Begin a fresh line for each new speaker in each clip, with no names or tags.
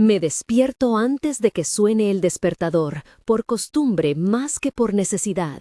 Me despierto antes de que suene el despertador, por costumbre más que por necesidad.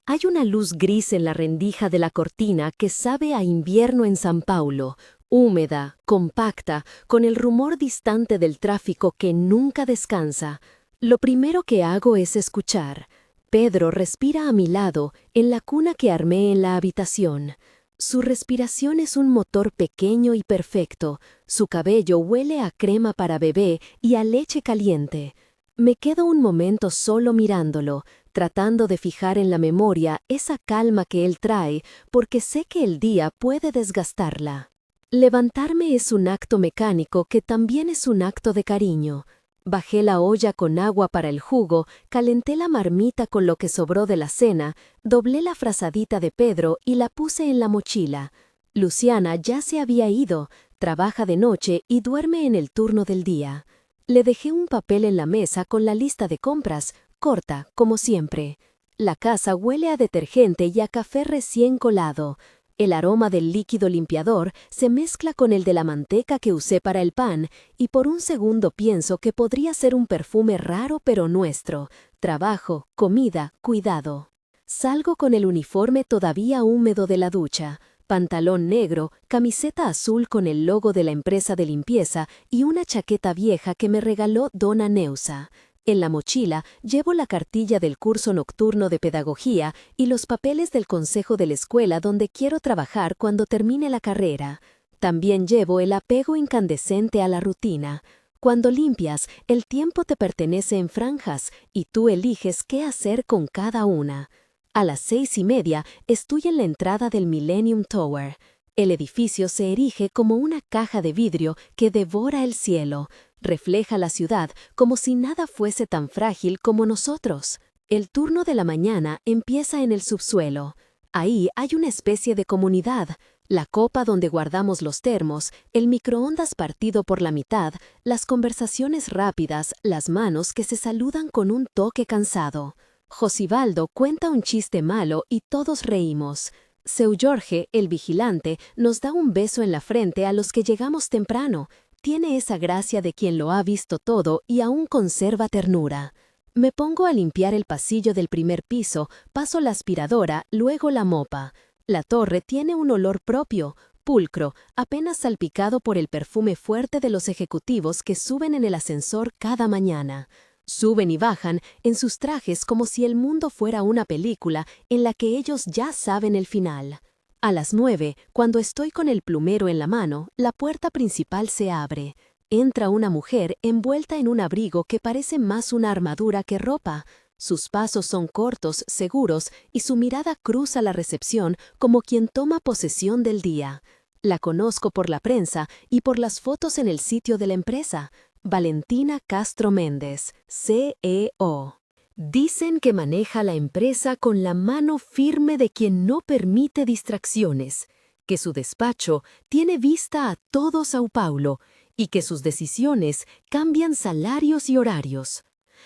Hay una luz gris en la rendija de la cortina que sabe a invierno en San Paulo, húmeda, compacta, con el rumor distante del tráfico que nunca descansa. Lo primero que hago es escuchar. Pedro respira a mi lado, en la cuna que armé en la habitación. Su respiración es un motor pequeño y perfecto. Su cabello huele a crema para bebé y a leche caliente. Me quedo un momento solo mirándolo, tratando de fijar en la memoria esa calma que él trae, porque sé que el día puede desgastarla. Levantarme es un acto mecánico que también es un acto de cariño. Bajé la olla con agua para el jugo, calenté la marmita con lo que sobró de la cena, doblé la frazadita de Pedro y la puse en la mochila. Luciana ya se había ido, trabaja de noche y duerme en el turno del día. Le dejé un papel en la mesa con la lista de compras, corta, como siempre. La casa huele a detergente y a café recién colado. El aroma del líquido limpiador se mezcla con el de la manteca que usé para el pan, y por un segundo pienso que podría ser un perfume raro pero nuestro. Trabajo, comida, cuidado. Salgo con el uniforme todavía húmedo de la ducha, pantalón negro, camiseta azul con el logo de la empresa de limpieza y una chaqueta vieja que me regaló Dona Neusa. En la mochila llevo la cartilla del curso nocturno de pedagogía y los papeles del consejo de la escuela donde quiero trabajar cuando termine la carrera. También llevo el apego incandescente a la rutina. Cuando limpias, el tiempo te pertenece en franjas y tú eliges qué hacer con cada una. A las 6:30 estoy en la entrada del Millennium Tower. El edificio se erige como una caja de vidrio que devora el cielo. Refleja la ciudad como si nada fuese tan frágil como nosotros. El turno de la mañana empieza en el subsuelo. Ahí hay una especie de comunidad. La copa donde guardamos los termos, el microondas partido por la mitad, las conversaciones rápidas, las manos que se saludan con un toque cansado. Josibaldo cuenta un chiste malo y todos reímos. Seu Jorge, el vigilante, nos da un beso en la frente a los que llegamos temprano. Tiene esa gracia de quien lo ha visto todo y aún conserva ternura. Me pongo a limpiar el pasillo del primer piso, paso la aspiradora, luego la mopa. La torre tiene un olor propio, pulcro, apenas salpicado por el perfume fuerte de los ejecutivos que suben en el ascensor cada mañana. Suben y bajan en sus trajes como si el mundo fuera una película en la que ellos ya saben el final. A las 9, cuando estoy con el plumero en la mano, la puerta principal se abre. Entra una mujer envuelta en un abrigo que parece más una armadura que ropa. Sus pasos son cortos, seguros, y su mirada cruza la recepción como quien toma posesión del día. La conozco por la prensa y por las fotos en el sitio de la empresa. Valentina Castro Méndez, CEO. Dicen que maneja la empresa con la mano firme de quien no permite distracciones, que su despacho tiene vista a todo Sao Paulo y que sus decisiones cambian salarios y horarios.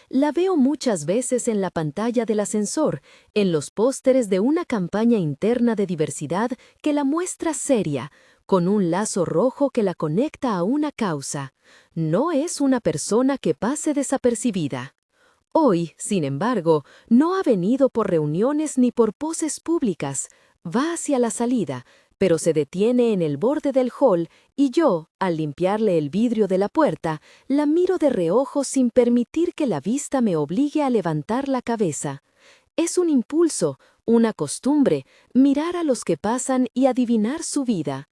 La veo muchas veces en la pantalla del ascensor, en los pósteres de una campaña interna de diversidad que la muestra seria, con un lazo rojo que la conecta a una causa. No es una persona que pase desapercibida. Hoy, sin embargo, no ha venido por reuniones ni por poses públicas. Va hacia la salida, pero se detiene en el borde del hall y yo, al limpiarle el vidrio de la puerta, la miro de reojo sin permitir que la vista me obligue a levantar la cabeza. Es un impulso, una costumbre, mirar a los que pasan y adivinar su vida.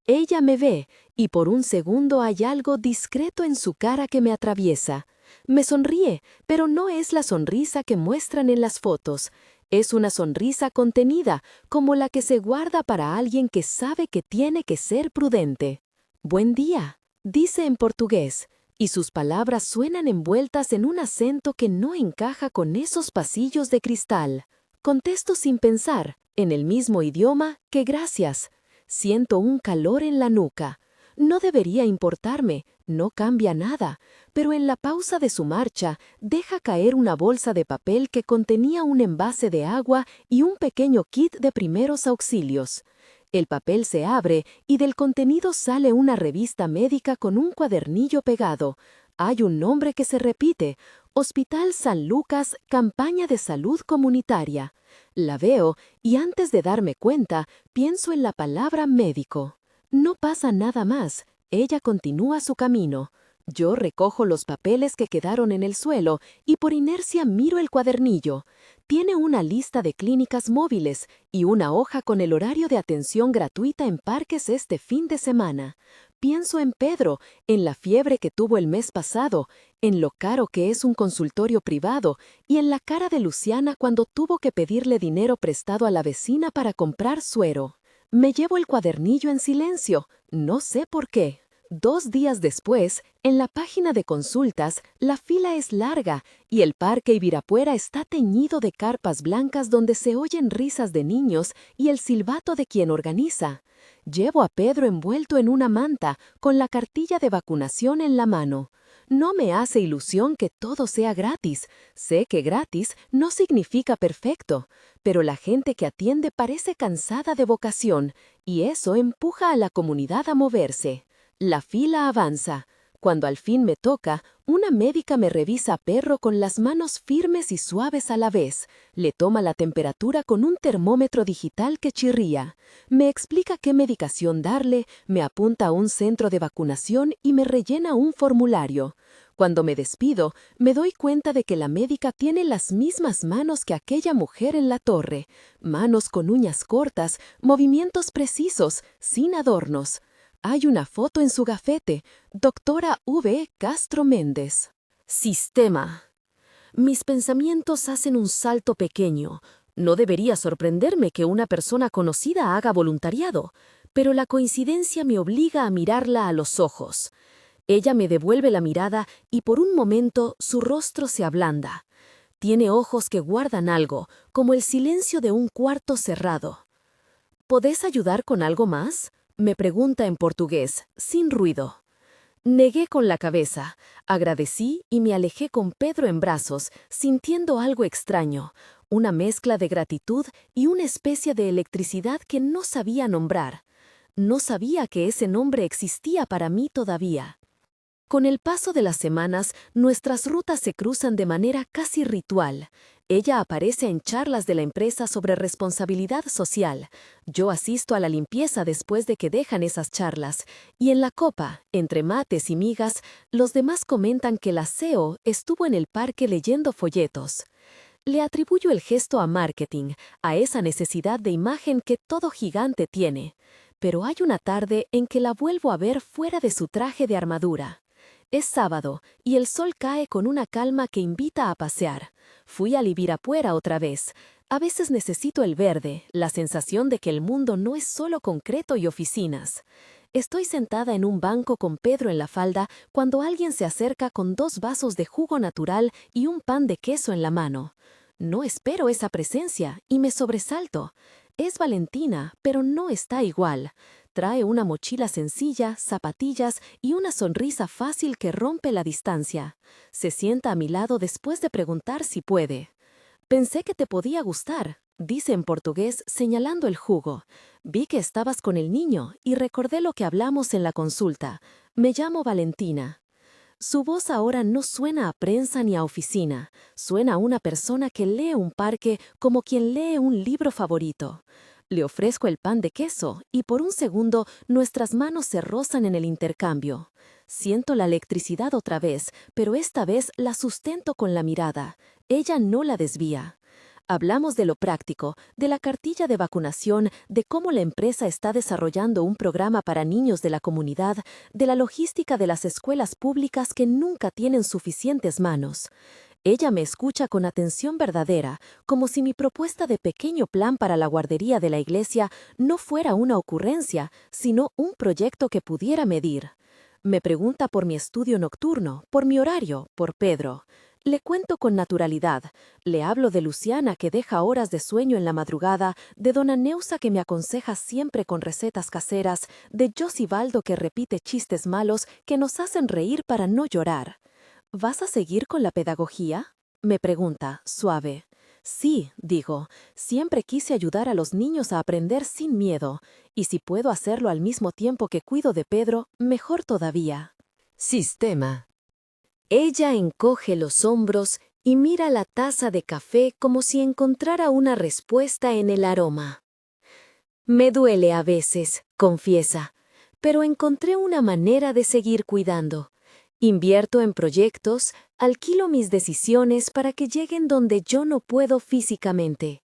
Ella me ve, y por un segundo hay algo discreto en su cara que me atraviesa. Me sonríe, pero no es la sonrisa que muestran en las fotos. Es una sonrisa contenida, como la que se guarda para alguien que sabe que tiene que ser prudente. Buen día, dice en portugués, y sus palabras suenan envueltas en un acento que no encaja con esos pasillos de cristal. Contesto sin pensar, en el mismo idioma que gracias. Siento un calor en la nuca. No debería importarme, no cambia nada, pero en la pausa de su marcha deja caer una bolsa de papel que contenía un envase de agua y un pequeño kit de primeros auxilios. El papel se abre y del contenido sale una revista médica con un cuadernillo pegado. Hay un nombre que se repite: Hospital San Lucas, campaña de salud comunitaria. La veo y antes de darme cuenta, pienso en la palabra médico. No pasa nada más. Ella continúa su camino. Yo recojo los papeles que quedaron en el suelo y por inercia miro el cuadernillo. Tiene una lista de clínicas móviles y una hoja con el horario de atención gratuita en parques este fin de semana. Pienso en Pedro, en la fiebre que tuvo el mes pasado, en lo caro que es un consultorio privado y en la cara de Luciana cuando tuvo que pedirle dinero prestado a la vecina para comprar suero. Me llevo el cuadernillo en silencio, no sé por qué. 2 días después, en la página de consultas, la fila es larga y el Parque Ibirapuera está teñido de carpas blancas donde se oyen risas de niños y el silbato de quien organiza. Llevo a Pedro envuelto en una manta, con la cartilla de vacunación en la mano. No me hace ilusión que todo sea gratis. Sé que gratis no significa perfecto, pero la gente que atiende parece cansada de vocación, y eso empuja a la comunidad a moverse. La fila avanza. Cuando al fin me toca, una médica me revisa a Perro con las manos firmes y suaves a la vez. Le toma la temperatura con un termómetro digital que chirría. Me explica qué medicación darle, me apunta a un centro de vacunación y me rellena un formulario. Cuando me despido, me doy cuenta de que la médica tiene las mismas manos que aquella mujer en la torre. Manos con uñas cortas, movimientos precisos, sin adornos. Hay una foto en su gafete: Doctora V. Castro Méndez. Sistema. Mis pensamientos hacen un salto pequeño. No debería sorprenderme que una persona conocida haga voluntariado, pero la coincidencia me obliga a mirarla a los ojos. Ella me devuelve la mirada y por un momento su rostro se ablanda. Tiene ojos que guardan algo, como el silencio de un cuarto cerrado. ¿Podés ayudar con algo más?, me pregunta en portugués, sin ruido. Negué con la cabeza, agradecí y me alejé con Pedro en brazos, sintiendo algo extraño, una mezcla de gratitud y una especie de electricidad que no sabía nombrar. No sabía que ese nombre existía para mí todavía. Con el paso de las semanas, nuestras rutas se cruzan de manera casi ritual. Ella aparece en charlas de la empresa sobre responsabilidad social. Yo asisto a la limpieza después de que dejan esas charlas. Y en la copa, entre mates y migas, los demás comentan que la CEO estuvo en el parque leyendo folletos. Le atribuyo el gesto a marketing, a esa necesidad de imagen que todo gigante tiene. Pero hay una tarde en que la vuelvo a ver fuera de su traje de armadura. Es sábado, y el sol cae con una calma que invita a pasear. Fui al Ibirapuera otra vez. A veces necesito el verde, la sensación de que el mundo no es solo concreto y oficinas. Estoy sentada en un banco con Pedro en la falda cuando alguien se acerca con 2 vasos de jugo natural y un pan de queso en la mano. No espero esa presencia, y me sobresalto. Es Valentina, pero no está igual. Trae una mochila sencilla, zapatillas y una sonrisa fácil que rompe la distancia. Se sienta a mi lado después de preguntar si puede. Pensé que te podía gustar, dice en portugués señalando el jugo. Vi que estabas con el niño y recordé lo que hablamos en la consulta. Me llamo Valentina. Su voz ahora no suena a prensa ni a oficina. Suena a una persona que lee un parque como quien lee un libro favorito. Le ofrezco el pan de queso y por un segundo nuestras manos se rozan en el intercambio. Siento la electricidad otra vez, pero esta vez la sustento con la mirada. Ella no la desvía. Hablamos de lo práctico, de la cartilla de vacunación, de cómo la empresa está desarrollando un programa para niños de la comunidad, de la logística de las escuelas públicas que nunca tienen suficientes manos. Ella me escucha con atención verdadera, como si mi propuesta de pequeño plan para la guardería de la iglesia no fuera una ocurrencia, sino un proyecto que pudiera medir. Me pregunta por mi estudio nocturno, por mi horario, por Pedro. Le cuento con naturalidad. Le hablo de Luciana, que deja horas de sueño en la madrugada, de dona Neusa, que me aconseja siempre con recetas caseras, de Josibaldo, que repite chistes malos que nos hacen reír para no llorar. ¿Vas a seguir con la pedagogía?, me pregunta, suave. Sí, digo, siempre quise ayudar a los niños a aprender sin miedo, y si puedo hacerlo al mismo tiempo que cuido de Pedro, mejor todavía. Sistema. Ella encoge los hombros y mira la taza de café como si encontrara una respuesta en el aroma. Me duele a veces, confiesa, pero encontré una manera de seguir cuidando. Invierto en proyectos, alquilo mis decisiones para que lleguen donde yo no puedo físicamente.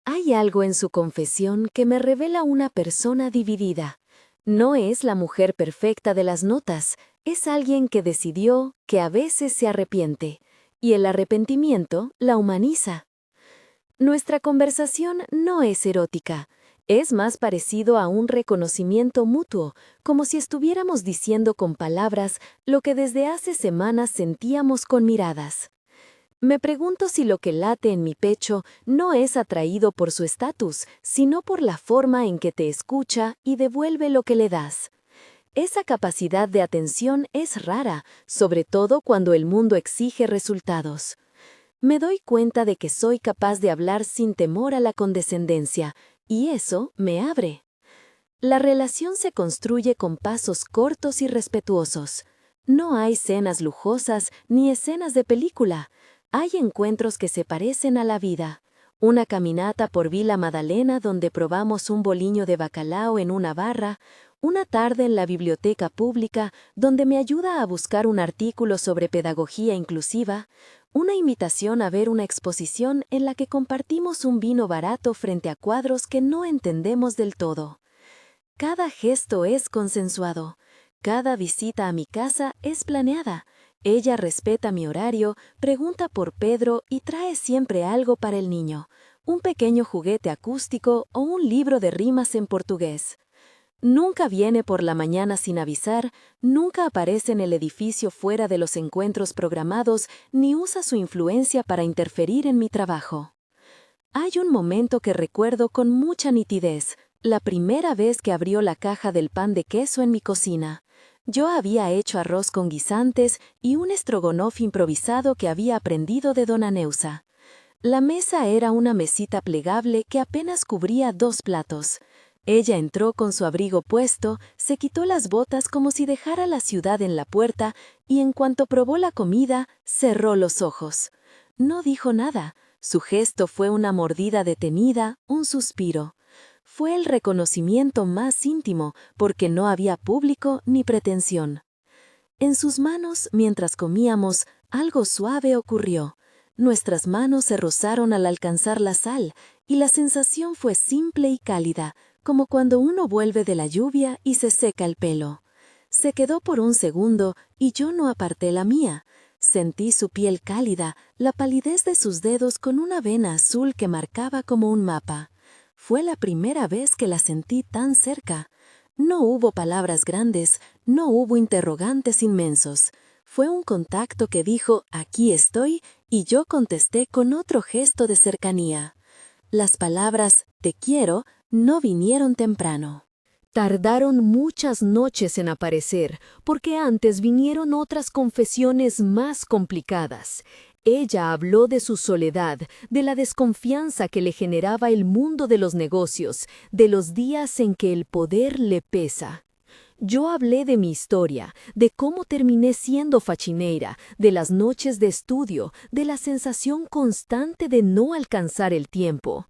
Hay algo en su confesión que me revela una persona dividida. No es la mujer perfecta de las notas, es alguien que decidió que a veces se arrepiente, y el arrepentimiento la humaniza. Nuestra conversación no es erótica, es más parecido a un reconocimiento mutuo, como si estuviéramos diciendo con palabras lo que desde hace semanas sentíamos con miradas. Me pregunto si lo que late en mi pecho no es atraído por su estatus, sino por la forma en que te escucha y devuelve lo que le das. Esa capacidad de atención es rara, sobre todo cuando el mundo exige resultados. Me doy cuenta de que soy capaz de hablar sin temor a la condescendencia, y eso me abre. La relación se construye con pasos cortos y respetuosos. No hay cenas lujosas ni escenas de película. Hay encuentros que se parecen a la vida. Una caminata por Vila Madalena donde probamos un boliño de bacalao en una barra, una tarde en la biblioteca pública donde me ayuda a buscar un artículo sobre pedagogía inclusiva, una invitación a ver una exposición en la que compartimos un vino barato frente a cuadros que no entendemos del todo. Cada gesto es consensuado. Cada visita a mi casa es planeada. Ella respeta mi horario, pregunta por Pedro y trae siempre algo para el niño, un pequeño juguete acústico o un libro de rimas en portugués. Nunca viene por la mañana sin avisar, nunca aparece en el edificio fuera de los encuentros programados, ni usa su influencia para interferir en mi trabajo. Hay un momento que recuerdo con mucha nitidez, la primera vez que abrió la caja del pan de queso en mi cocina. Yo había hecho arroz con guisantes y un estrogonoff improvisado que había aprendido de Dona Neusa. La mesa era una mesita plegable que apenas cubría 2 platos. Ella entró con su abrigo puesto, se quitó las botas como si dejara la ciudad en la puerta y en cuanto probó la comida, cerró los ojos. No dijo nada. Su gesto fue una mordida detenida, un suspiro. Fue el reconocimiento más íntimo, porque no había público ni pretensión. En sus manos, mientras comíamos, algo suave ocurrió. Nuestras manos se rozaron al alcanzar la sal, y la sensación fue simple y cálida, como cuando uno vuelve de la lluvia y se seca el pelo. Se quedó por un segundo, y yo no aparté la mía. Sentí su piel cálida, la palidez de sus dedos con una vena azul que marcaba como un mapa. Fue la primera vez que la sentí tan cerca. No hubo palabras grandes, no hubo interrogantes inmensos. Fue un contacto que dijo, aquí estoy, y yo contesté con otro gesto de cercanía. Las palabras, te quiero, no vinieron temprano. Tardaron muchas noches en aparecer, porque antes vinieron otras confesiones más complicadas. Ella habló de su soledad, de la desconfianza que le generaba el mundo de los negocios, de los días en que el poder le pesa. Yo hablé de mi historia, de cómo terminé siendo faxineira, de las noches de estudio, de la sensación constante de no alcanzar el tiempo.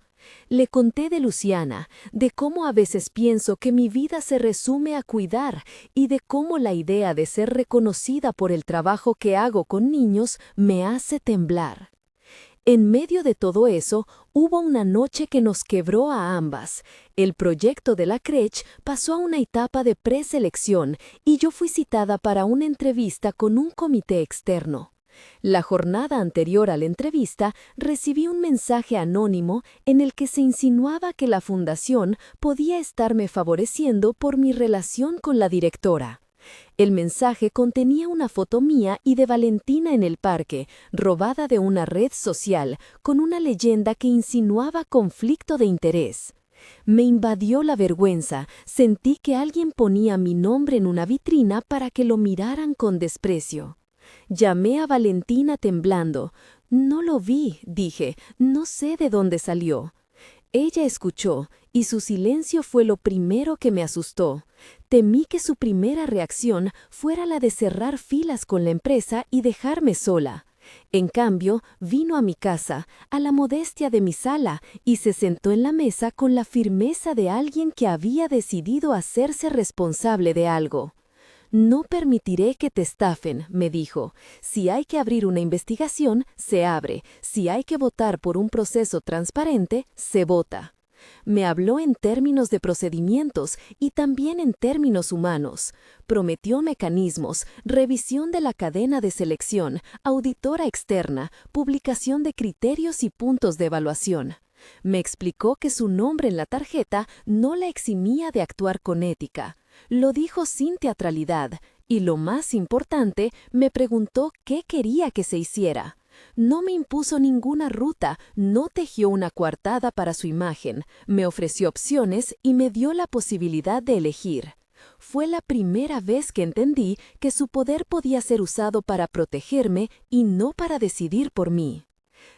Le conté de Luciana, de cómo a veces pienso que mi vida se resume a cuidar y de cómo la idea de ser reconocida por el trabajo que hago con niños me hace temblar. En medio de todo eso, hubo una noche que nos quebró a ambas. El proyecto de la crèche pasó a una etapa de preselección y yo fui citada para una entrevista con un comité externo. La jornada anterior a la entrevista recibí un mensaje anónimo en el que se insinuaba que la fundación podía estarme favoreciendo por mi relación con la directora. El mensaje contenía una foto mía y de Valentina en el parque, robada de una red social, con una leyenda que insinuaba conflicto de interés. Me invadió la vergüenza, sentí que alguien ponía mi nombre en una vitrina para que lo miraran con desprecio. Llamé a Valentina temblando. No lo vi, dije, no sé de dónde salió. Ella escuchó, y su silencio fue lo primero que me asustó. Temí que su primera reacción fuera la de cerrar filas con la empresa y dejarme sola. En cambio, vino a mi casa, a la modestia de mi sala, y se sentó en la mesa con la firmeza de alguien que había decidido hacerse responsable de algo. No permitiré que te estafen, me dijo. Si hay que abrir una investigación, se abre. Si hay que votar por un proceso transparente, se vota. Me habló en términos de procedimientos y también en términos humanos. Prometió mecanismos, revisión de la cadena de selección, auditora externa, publicación de criterios y puntos de evaluación. Me explicó que su nombre en la tarjeta no la eximía de actuar con ética. Lo dijo sin teatralidad y, lo más importante, me preguntó qué quería que se hiciera. No me impuso ninguna ruta, no tejió una coartada para su imagen, me ofreció opciones y me dio la posibilidad de elegir. Fue la primera vez que entendí que su poder podía ser usado para protegerme y no para decidir por mí.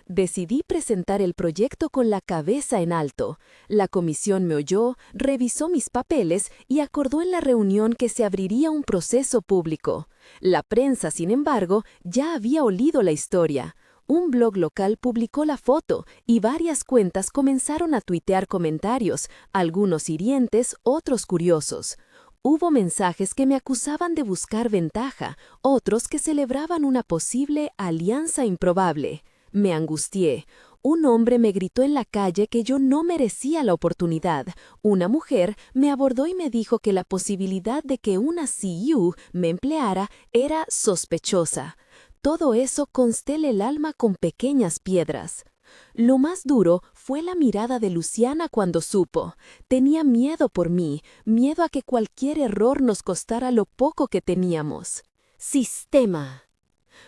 Decidí presentar el proyecto con la cabeza en alto. La comisión me oyó, revisó mis papeles y acordó en la reunión que se abriría un proceso público. La prensa, sin embargo, ya había olido la historia. Un blog local publicó la foto y varias cuentas comenzaron a tuitear comentarios, algunos hirientes, otros curiosos. Hubo mensajes que me acusaban de buscar ventaja, otros que celebraban una posible alianza improbable. Me angustié. Un hombre me gritó en la calle que yo no merecía la oportunidad. Una mujer me abordó y me dijo que la posibilidad de que una CEO me empleara era sospechosa. Todo eso constéle el alma con pequeñas piedras. Lo más duro fue la mirada de Luciana cuando supo. Tenía miedo por mí, miedo a que cualquier error nos costara lo poco que teníamos. Sistema.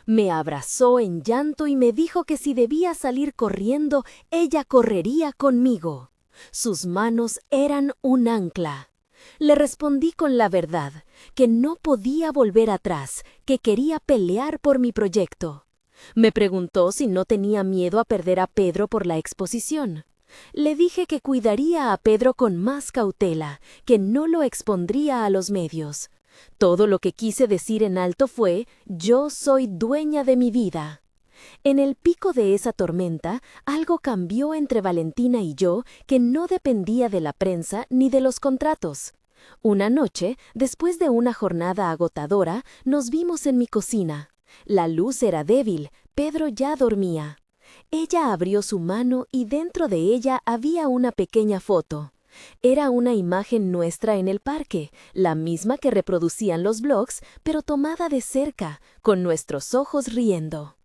Me abrazó en llanto y me dijo que si debía salir corriendo, ella correría conmigo. Sus manos eran un ancla. Le respondí con la verdad, que no podía volver atrás, que quería pelear por mi proyecto. Me preguntó si no tenía miedo a perder a Pedro por la exposición. Le dije que cuidaría a Pedro con más cautela, que no lo expondría a los medios. Todo lo que quise decir en alto fue: yo soy dueña de mi vida. En el pico de esa tormenta, algo cambió entre Valentina y yo que no dependía de la prensa ni de los contratos. Una noche, después de una jornada agotadora, nos vimos en mi cocina. La luz era débil, Pedro ya dormía. Ella abrió su mano y dentro de ella había una pequeña foto. Era una imagen nuestra en el parque, la misma que reproducían los blogs, pero tomada de cerca, con nuestros ojos riendo.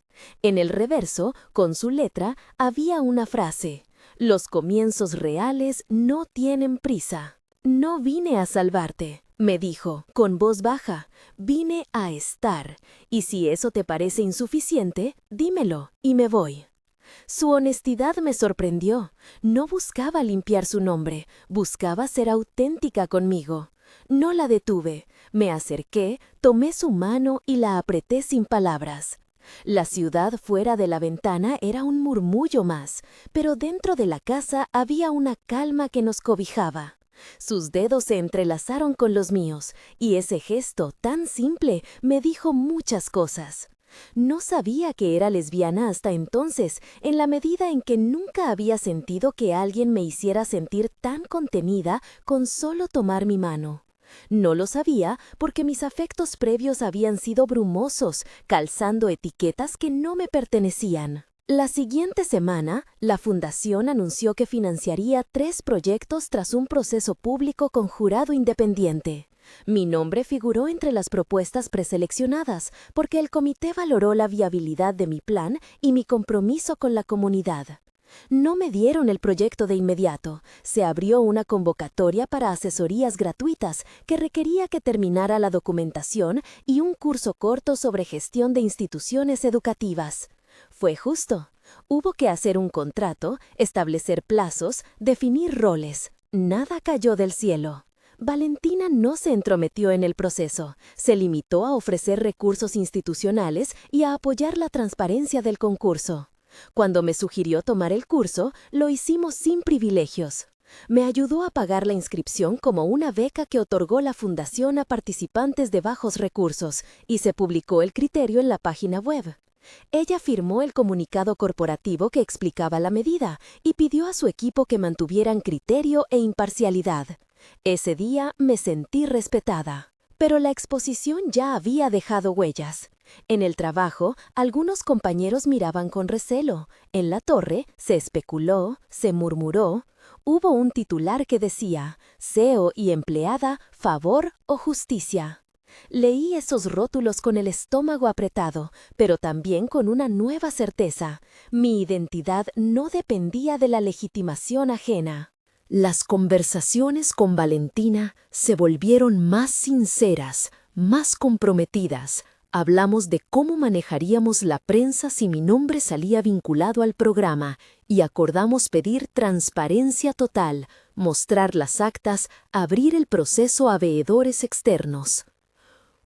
En el reverso, con su letra, había una frase: los comienzos reales no tienen prisa. No vine a salvarte, me dijo, con voz baja, vine a estar, y si eso te parece insuficiente, dímelo y me voy. Su honestidad me sorprendió. No buscaba limpiar su nombre, buscaba ser auténtica conmigo. No la detuve. Me acerqué, tomé su mano y la apreté sin palabras. La ciudad fuera de la ventana era un murmullo más, pero dentro de la casa había una calma que nos cobijaba. Sus dedos se entrelazaron con los míos, y ese gesto tan simple me dijo muchas cosas. No sabía que era lesbiana hasta entonces, en la medida en que nunca había sentido que alguien me hiciera sentir tan contenida con solo tomar mi mano. No lo sabía porque mis afectos previos habían sido brumosos, calzando etiquetas que no me pertenecían. La siguiente semana, la fundación anunció que financiaría 3 proyectos tras un proceso público con jurado independiente. Mi nombre figuró entre las propuestas preseleccionadas porque el comité valoró la viabilidad de mi plan y mi compromiso con la comunidad. No me dieron el proyecto de inmediato. Se abrió una convocatoria para asesorías gratuitas que requería que terminara la documentación y un curso corto sobre gestión de instituciones educativas. Fue justo. Hubo que hacer un contrato, establecer plazos, definir roles. Nada cayó del cielo. Valentina no se entrometió en el proceso, se limitó a ofrecer recursos institucionales y a apoyar la transparencia del concurso. Cuando me sugirió tomar el curso, lo hicimos sin privilegios. Me ayudó a pagar la inscripción como una beca que otorgó la fundación a participantes de bajos recursos y se publicó el criterio en la página web. Ella firmó el comunicado corporativo que explicaba la medida y pidió a su equipo que mantuvieran criterio e imparcialidad. Ese día me sentí respetada. Pero la exposición ya había dejado huellas. En el trabajo, algunos compañeros miraban con recelo. En la torre, se especuló, se murmuró. Hubo un titular que decía, CEO y empleada, favor o justicia. Leí esos rótulos con el estómago apretado, pero también con una nueva certeza. Mi identidad no dependía de la legitimación ajena. Las conversaciones con Valentina se volvieron más sinceras, más comprometidas. Hablamos de cómo manejaríamos la prensa si mi nombre salía vinculado al programa y acordamos pedir transparencia total, mostrar las actas, abrir el proceso a veedores externos.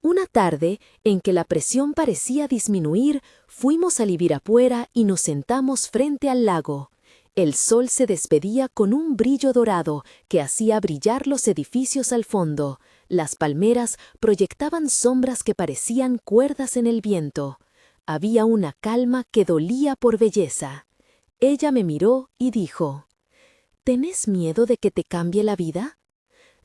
Una tarde, en que la presión parecía disminuir, fuimos al Ibirapuera y nos sentamos frente al lago. El sol se despedía con un brillo dorado que hacía brillar los edificios al fondo. Las palmeras proyectaban sombras que parecían cuerdas en el viento. Había una calma que dolía por belleza. Ella me miró y dijo, ¿tenés miedo de que te cambie la vida?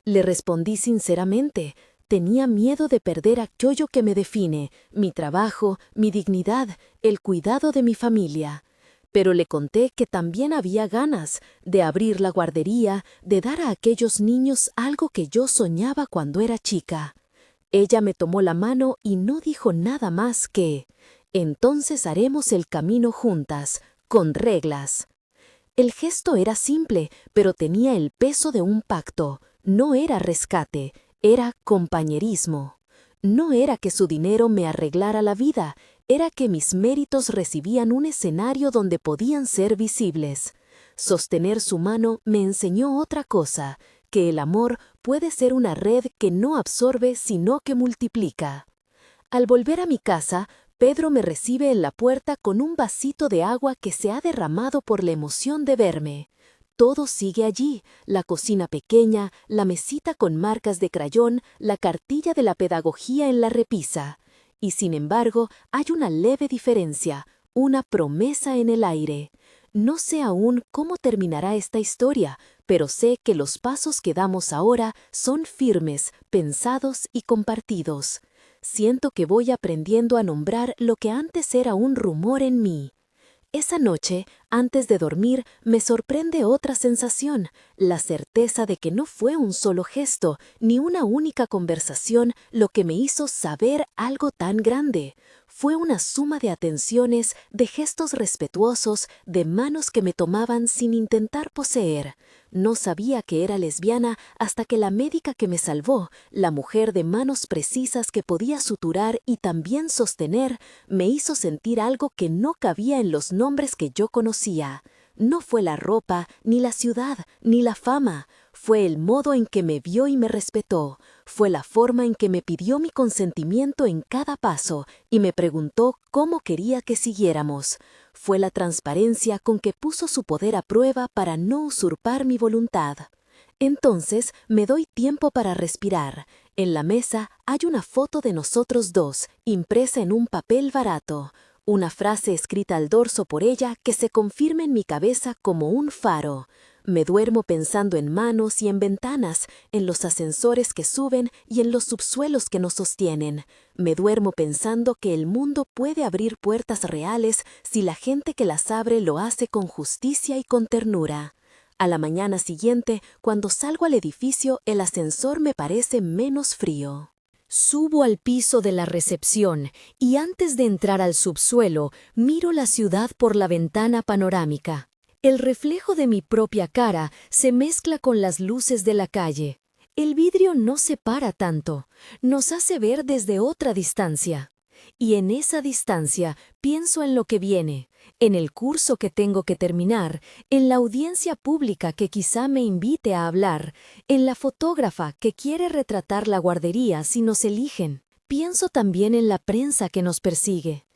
Le respondí sinceramente. Tenía miedo de perder aquello que me define, mi trabajo, mi dignidad, el cuidado de mi familia. Pero le conté que también había ganas de abrir la guardería, de dar a aquellos niños algo que yo soñaba cuando era chica. Ella me tomó la mano y no dijo nada más que, entonces haremos el camino juntas, con reglas. El gesto era simple, pero tenía el peso de un pacto. No era rescate, era compañerismo. No era que su dinero me arreglara la vida, era que mis méritos recibían un escenario donde podían ser visibles. Sostener su mano me enseñó otra cosa, que el amor puede ser una red que no absorbe sino que multiplica. Al volver a mi casa, Pedro me recibe en la puerta con un vasito de agua que se ha derramado por la emoción de verme. Todo sigue allí, la cocina pequeña, la mesita con marcas de crayón, la cartilla de la pedagogía en la repisa. Y sin embargo, hay una leve diferencia, una promesa en el aire. No sé aún cómo terminará esta historia, pero sé que los pasos que damos ahora son firmes, pensados y compartidos. Siento que voy aprendiendo a nombrar lo que antes era un rumor en mí. Esa noche, antes de dormir, me sorprende otra sensación, la certeza de que no fue un solo gesto, ni una única conversación lo que me hizo saber algo tan grande. Fue una suma de atenciones, de gestos respetuosos, de manos que me tomaban sin intentar poseer. No sabía que era lesbiana hasta que la médica que me salvó, la mujer de manos precisas que podía suturar y también sostener, me hizo sentir algo que no cabía en los nombres que yo conocía. No fue la ropa, ni la ciudad, ni la fama. Fue el modo en que me vio y me respetó. Fue la forma en que me pidió mi consentimiento en cada paso y me preguntó cómo quería que siguiéramos. Fue la transparencia con que puso su poder a prueba para no usurpar mi voluntad. Entonces me doy tiempo para respirar. En la mesa hay una foto de nosotros dos, impresa en un papel barato. Una frase escrita al dorso por ella que se confirma en mi cabeza como un faro. Me duermo pensando en manos y en ventanas, en los ascensores que suben y en los subsuelos que nos sostienen. Me duermo pensando que el mundo puede abrir puertas reales si la gente que las abre lo hace con justicia y con ternura. A la mañana siguiente, cuando salgo al edificio, el ascensor me parece menos frío. Subo al piso de la recepción y antes de entrar al subsuelo, miro la ciudad por la ventana panorámica. El reflejo de mi propia cara se mezcla con las luces de la calle. El vidrio no separa tanto, nos hace ver desde otra distancia. Y en esa distancia pienso en lo que viene, en el curso que tengo que terminar, en la audiencia pública que quizá me invite a hablar, en la fotógrafa que quiere retratar la guardería si nos eligen. Pienso también en la prensa que nos persigue.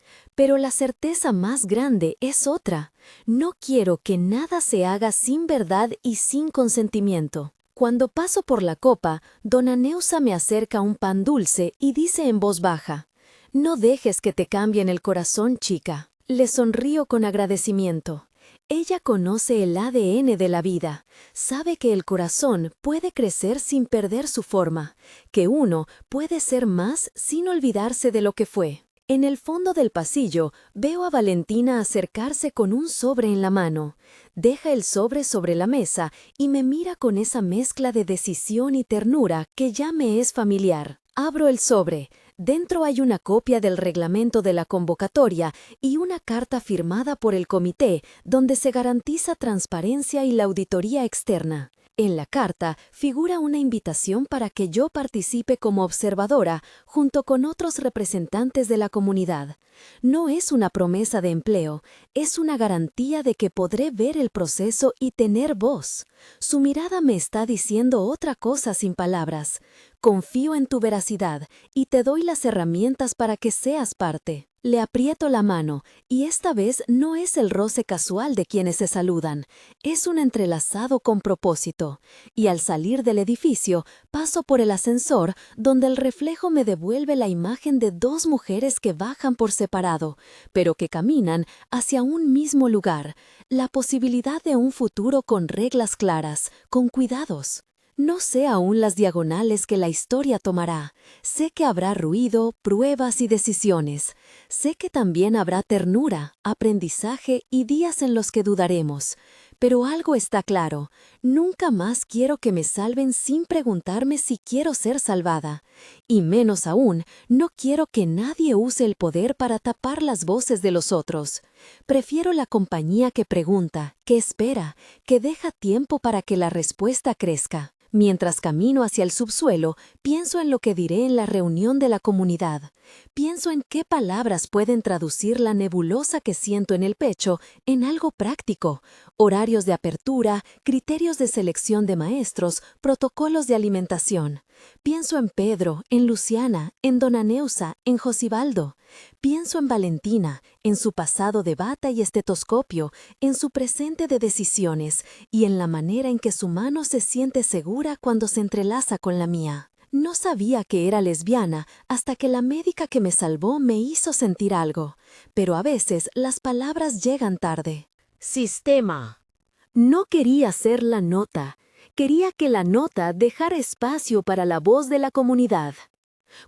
Pero la certeza más grande es otra. No quiero que nada se haga sin verdad y sin consentimiento. Cuando paso por la copa, dona Neusa me acerca un pan dulce y dice en voz baja: «No dejes que te cambien el corazón, chica». Le sonrío con agradecimiento. Ella conoce el ADN de la vida, sabe que el corazón puede crecer sin perder su forma, que uno puede ser más sin olvidarse de lo que fue. En el fondo del pasillo veo a Valentina acercarse con un sobre en la mano. Deja el sobre la mesa y me mira con esa mezcla de decisión y ternura que ya me es familiar. Abro el sobre. Dentro hay una copia del reglamento de la convocatoria y una carta firmada por el comité donde se garantiza transparencia y la auditoría externa. En la carta figura una invitación para que yo participe como observadora junto con otros representantes de la comunidad. No es una promesa de empleo, es una garantía de que podré ver el proceso y tener voz. Su mirada me está diciendo otra cosa sin palabras. Confío en tu veracidad y te doy las herramientas para que seas parte. Le aprieto la mano, y esta vez no es el roce casual de quienes se saludan, es un entrelazado con propósito. Y al salir del edificio, paso por el ascensor, donde el reflejo me devuelve la imagen de dos mujeres que bajan por separado, pero que caminan hacia un mismo lugar, la posibilidad de un futuro con reglas claras, con cuidados. No sé aún las diagonales que la historia tomará. Sé que habrá ruido, pruebas y decisiones. Sé que también habrá ternura, aprendizaje y días en los que dudaremos. Pero algo está claro, nunca más quiero que me salven sin preguntarme si quiero ser salvada. Y menos aún, no quiero que nadie use el poder para tapar las voces de los otros. Prefiero la compañía que pregunta, que espera, que deja tiempo para que la respuesta crezca. Mientras camino hacia el subsuelo, pienso en lo que diré en la reunión de la comunidad. Pienso en qué palabras pueden traducir la nebulosa que siento en el pecho en algo práctico. Horarios de apertura, criterios de selección de maestros, protocolos de alimentación. Pienso en Pedro, en Luciana, en dona Neusa, en Josibaldo. Pienso en Valentina, en su pasado de bata y estetoscopio, en su presente de decisiones y en la manera en que su mano se siente segura cuando se entrelaza con la mía. No sabía que era lesbiana hasta que la médica que me salvó me hizo sentir algo, pero a veces las palabras llegan tarde. Sistema. No quería ser la nota. Quería que la nota dejara espacio para la voz de la comunidad.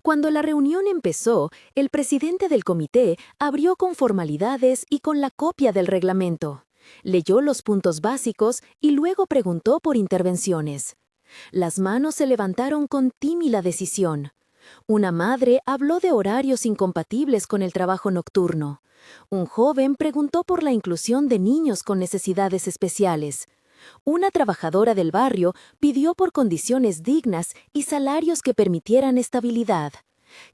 Cuando la reunión empezó, el presidente del comité abrió con formalidades y con la copia del reglamento. Leyó los puntos básicos y luego preguntó por intervenciones. Las manos se levantaron con tímida decisión. Una madre habló de horarios incompatibles con el trabajo nocturno. Un joven preguntó por la inclusión de niños con necesidades especiales. Una trabajadora del barrio pidió por condiciones dignas y salarios que permitieran estabilidad.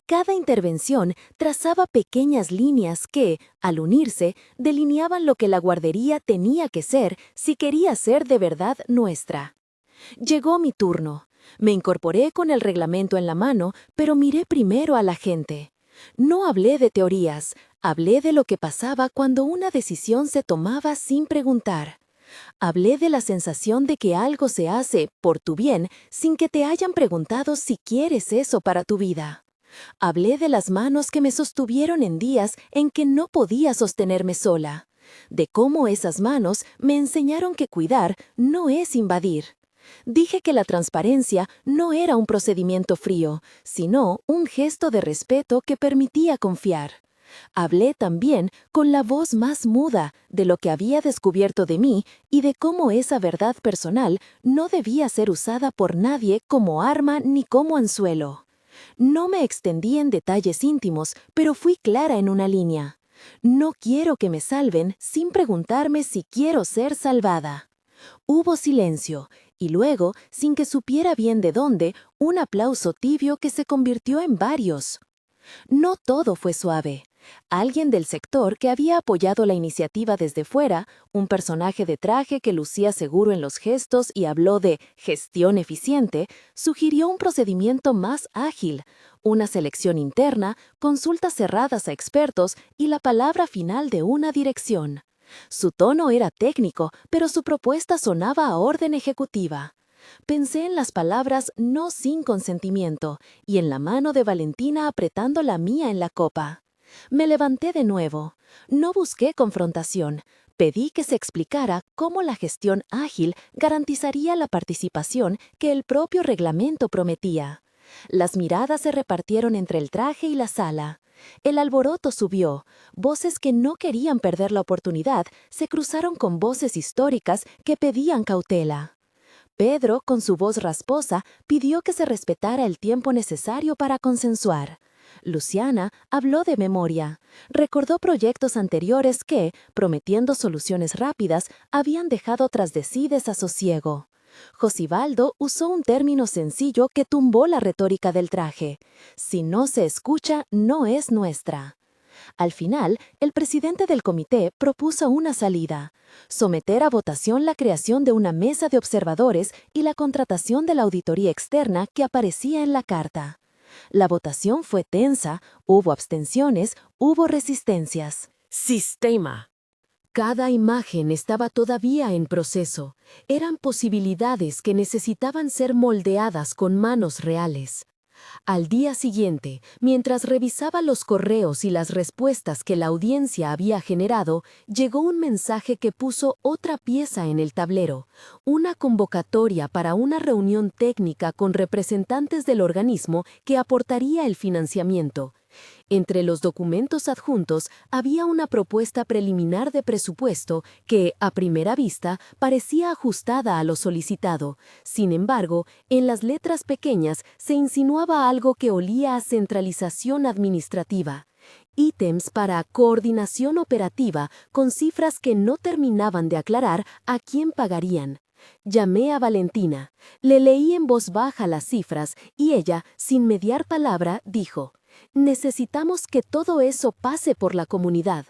Cada intervención trazaba pequeñas líneas que, al unirse, delineaban lo que la guardería tenía que ser si quería ser de verdad nuestra. Llegó mi turno. Me incorporé con el reglamento en la mano, pero miré primero a la gente. No hablé de teorías, hablé de lo que pasaba cuando una decisión se tomaba sin preguntar. Hablé de la sensación de que algo se hace por tu bien sin que te hayan preguntado si quieres eso para tu vida. Hablé de las manos que me sostuvieron en días en que no podía sostenerme sola. De cómo esas manos me enseñaron que cuidar no es invadir. Dije que la transparencia no era un procedimiento frío, sino un gesto de respeto que permitía confiar. Hablé también con la voz más muda de lo que había descubierto de mí y de cómo esa verdad personal no debía ser usada por nadie como arma ni como anzuelo. No me extendí en detalles íntimos, pero fui clara en una línea. No quiero que me salven sin preguntarme si quiero ser salvada. Hubo silencio, y luego, sin que supiera bien de dónde, un aplauso tibio que se convirtió en varios. No todo fue suave.
Alguien del sector que había apoyado la iniciativa desde fuera, un personaje de traje que lucía seguro en los gestos y habló de gestión eficiente, sugirió un procedimiento más ágil, una selección interna, consultas cerradas a expertos y la palabra final de una dirección. Su tono era técnico, pero su propuesta sonaba a orden ejecutiva. Pensé en las palabras no sin consentimiento y en la mano de Valentina apretando la mía en la copa. Me levanté de nuevo. No busqué confrontación. Pedí que se explicara cómo la gestión ágil garantizaría la participación que el propio reglamento prometía. Las miradas se repartieron entre el traje y la sala. El alboroto subió. Voces que no querían perder la oportunidad se cruzaron con voces históricas que pedían cautela. Pedro, con su voz rasposa, pidió que se respetara el tiempo necesario para consensuar. Luciana habló de memoria. Recordó proyectos anteriores que, prometiendo soluciones rápidas, habían dejado tras de sí desasosiego. Josibaldo usó un término sencillo que tumbó la retórica del traje. Si no se escucha, no es nuestra. Al final, el presidente del comité propuso una salida: someter a votación la creación de una mesa de observadores y la contratación de la auditoría externa que aparecía en la carta. La votación fue tensa, hubo abstenciones, hubo resistencias.
Sistema. Cada imagen estaba todavía en proceso. Eran posibilidades que necesitaban ser moldeadas con manos reales. Al día siguiente, mientras revisaba los correos y las respuestas que la audiencia había generado, llegó un mensaje que puso otra pieza en el tablero: una convocatoria para una reunión técnica con representantes del organismo que aportaría el financiamiento. Entre los documentos adjuntos había una propuesta preliminar de presupuesto que, a primera vista, parecía ajustada a lo solicitado. Sin embargo, en las letras pequeñas se insinuaba algo que olía a centralización administrativa. Ítems para coordinación operativa con cifras que no terminaban de aclarar a quién pagarían. Llamé a Valentina, le leí en voz baja las cifras y ella, sin mediar palabra, dijo: necesitamos que todo eso pase por la comunidad.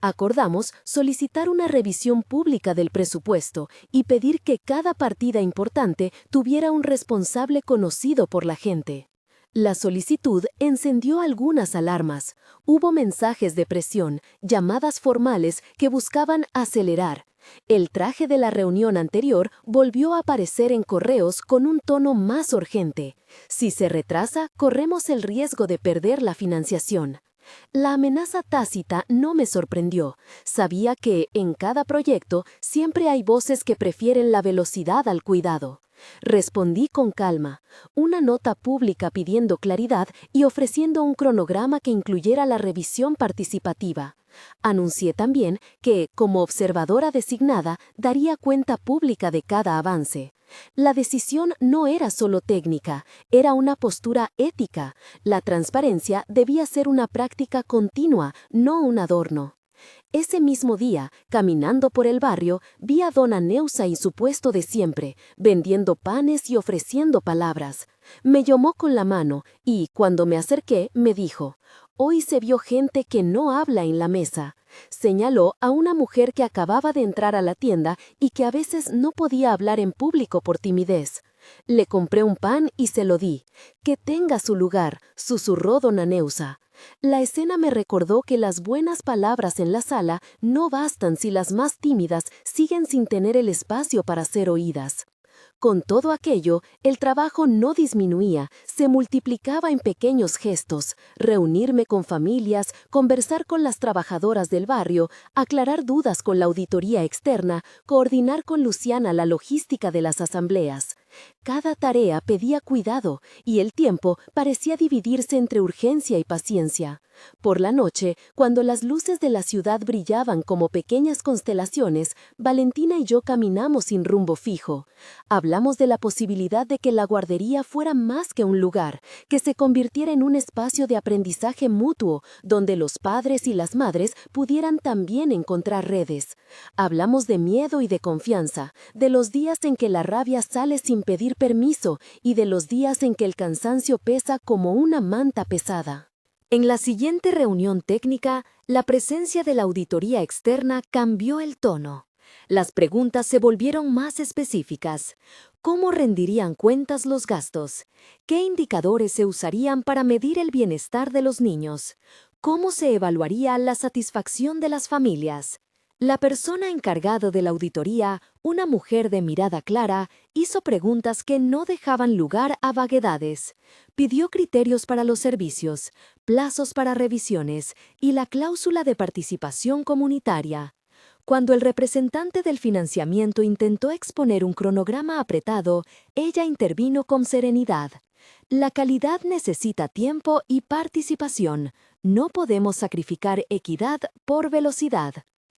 Acordamos solicitar una revisión pública del presupuesto y pedir que cada partida importante tuviera un responsable conocido por la gente. La solicitud encendió algunas alarmas. Hubo mensajes de presión, llamadas formales que buscaban acelerar. El traje de la reunión anterior volvió a aparecer en correos con un tono más urgente. Si se retrasa, corremos el riesgo de perder la financiación. La amenaza tácita no me sorprendió. Sabía que, en cada proyecto, siempre hay voces que prefieren la velocidad al cuidado. Respondí con calma, una nota pública pidiendo claridad y ofreciendo un cronograma que incluyera la revisión participativa. Anuncié también que, como observadora designada, daría cuenta pública de cada avance. La decisión no era solo técnica, era una postura ética. La transparencia debía ser una práctica continua, no un adorno. Ese mismo día, caminando por el barrio, vi a dona Neusa y su puesto de siempre, vendiendo panes y ofreciendo palabras. Me llamó con la mano y, cuando me acerqué, me dijo: «Hoy se vio gente que no habla en la mesa». Señaló a una mujer que acababa de entrar a la tienda y que a veces no podía hablar en público por timidez. Le compré un pan y se lo di. «Que tenga su lugar», susurró dona Neusa. La escena me recordó que las buenas palabras en la sala no bastan si las más tímidas siguen sin tener el espacio para ser oídas. Con todo aquello, el trabajo no disminuía, se multiplicaba en pequeños gestos: reunirme con familias, conversar con las trabajadoras del barrio, aclarar dudas con la auditoría externa, coordinar con Luciana la logística de las asambleas. Cada tarea pedía cuidado y el tiempo parecía dividirse entre urgencia y paciencia. Por la noche, cuando las luces de la ciudad brillaban como pequeñas constelaciones, Valentina y yo caminamos sin rumbo fijo. Hablamos de la posibilidad de que la guardería fuera más que un lugar, que se convirtiera en un espacio de aprendizaje mutuo, donde los padres y las madres pudieran también encontrar redes. Hablamos de miedo y de confianza, de los días en que la rabia sale sin pedir permiso y de los días en que el cansancio pesa como una manta pesada. En la siguiente reunión técnica, la presencia de la auditoría externa cambió el tono. Las preguntas se volvieron más específicas. ¿Cómo rendirían cuentas los gastos? ¿Qué indicadores se usarían para medir el bienestar de los niños? ¿Cómo se evaluaría la satisfacción de las familias? La persona encargada de la auditoría, una mujer de mirada clara, hizo preguntas que no dejaban lugar a vaguedades. Pidió criterios para los servicios, plazos para revisiones y la cláusula de participación comunitaria. Cuando el representante del financiamiento intentó exponer un cronograma apretado, ella intervino con serenidad. La calidad necesita tiempo y participación. No podemos sacrificar equidad por velocidad.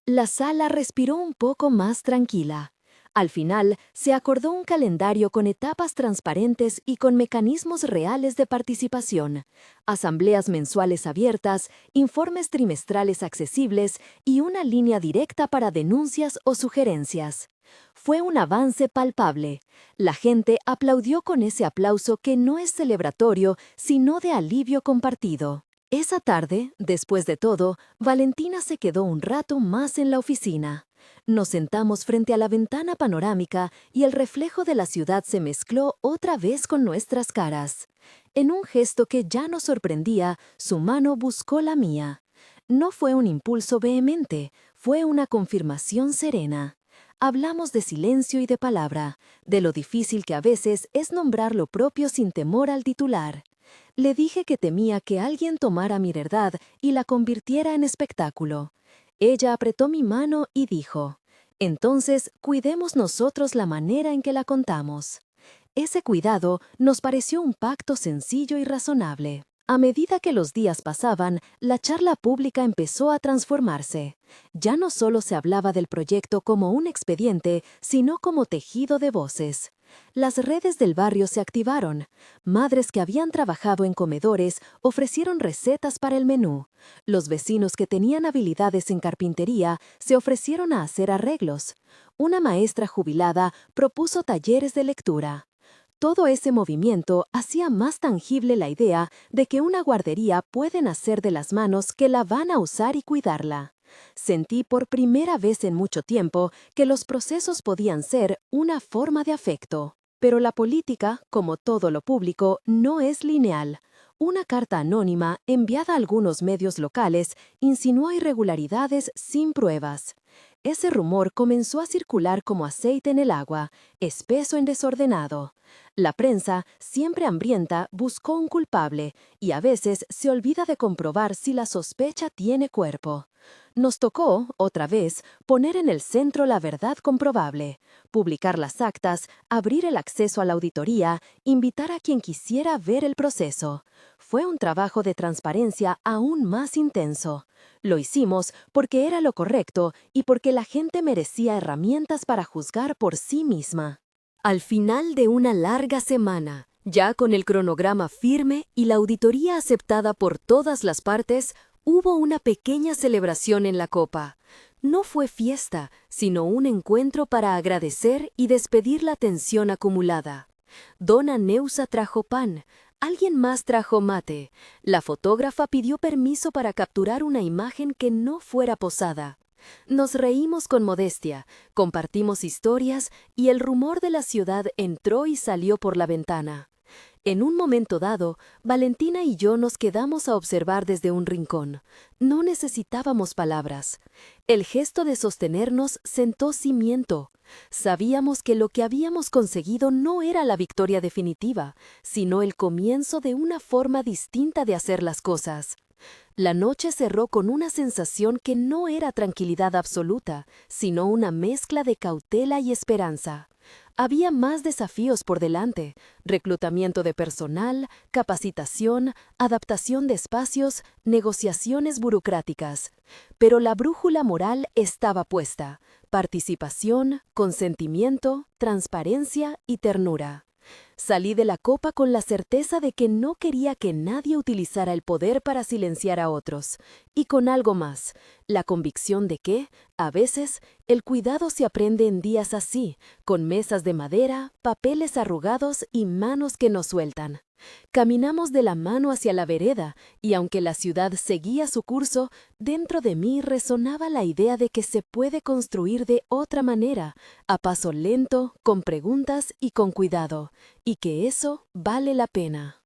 La sala respiró un poco más tranquila. Al final, se acordó un calendario con etapas transparentes y con mecanismos reales de participación, asambleas mensuales abiertas, informes trimestrales accesibles y una línea directa para denuncias o sugerencias. Fue un avance palpable. La gente aplaudió con ese aplauso que no es celebratorio, sino de alivio compartido. Esa tarde, después de todo, Valentina se quedó un rato más en la oficina. Nos sentamos frente a la ventana panorámica y el reflejo de la ciudad se mezcló otra vez con nuestras caras. En un gesto que ya nos sorprendía, su mano buscó la mía. No fue un impulso vehemente, fue una confirmación serena. Hablamos de silencio y de palabra, de lo difícil que a veces es nombrar lo propio sin temor al titular. Le dije que temía que alguien tomara mi verdad y la convirtiera en espectáculo. Ella apretó mi mano y dijo, «Entonces, cuidemos nosotros la manera en que la contamos». Ese cuidado nos pareció un pacto sencillo y razonable. A medida que los días pasaban, la charla pública empezó a transformarse. Ya no solo se hablaba del proyecto como un expediente, sino como tejido de voces. Las redes del barrio se activaron. Madres que habían trabajado en comedores ofrecieron recetas para el menú. Los vecinos que tenían habilidades en carpintería se ofrecieron a hacer arreglos. Una maestra jubilada propuso talleres de lectura. Todo ese movimiento hacía más tangible la idea de que una guardería puede nacer de las manos que la van a usar y cuidarla. Sentí por primera vez en mucho tiempo que los procesos podían ser una forma de afecto. Pero la política, como todo lo público, no es lineal. Una carta anónima enviada a algunos medios locales insinuó irregularidades sin pruebas. Ese rumor comenzó a circular como aceite en el agua, espeso en desordenado. La prensa, siempre hambrienta, buscó un culpable y a veces se olvida de comprobar si la sospecha tiene cuerpo. Nos tocó, otra vez, poner en el centro la verdad comprobable, publicar las actas, abrir el acceso a la auditoría, invitar a quien quisiera ver el proceso. Fue un trabajo de transparencia aún más intenso. Lo hicimos porque era lo correcto y porque la gente merecía herramientas para juzgar por sí misma. Al final de una larga semana, ya con el cronograma firme y la auditoría aceptada por todas las partes, hubo una pequeña celebración en la copa. No fue fiesta, sino un encuentro para agradecer y despedir la tensión acumulada. Dona Neusa trajo pan, alguien más trajo mate. La fotógrafa pidió permiso para capturar una imagen que no fuera posada. Nos reímos con modestia, compartimos historias y el rumor de la ciudad entró y salió por la ventana. En un momento dado, Valentina y yo nos quedamos a observar desde un rincón. No necesitábamos palabras. El gesto de sostenernos sentó cimiento. Sabíamos que lo que habíamos conseguido no era la victoria definitiva, sino el comienzo de una forma distinta de hacer las cosas. La noche cerró con una sensación que no era tranquilidad absoluta, sino una mezcla de cautela y esperanza. Había más desafíos por delante: reclutamiento de personal, capacitación, adaptación de espacios, negociaciones burocráticas. Pero la brújula moral estaba puesta: participación, consentimiento, transparencia y ternura. Salí de la copa con la certeza de que no quería que nadie utilizara el poder para silenciar a otros, y con algo más, la convicción de que, a veces, el cuidado se aprende en días así, con mesas de madera, papeles arrugados y manos que no sueltan.
Caminamos de la mano hacia la vereda, y aunque la ciudad seguía su curso, dentro de mí resonaba la idea de que se puede construir de otra manera, a paso lento, con preguntas y con cuidado, y que eso vale la pena.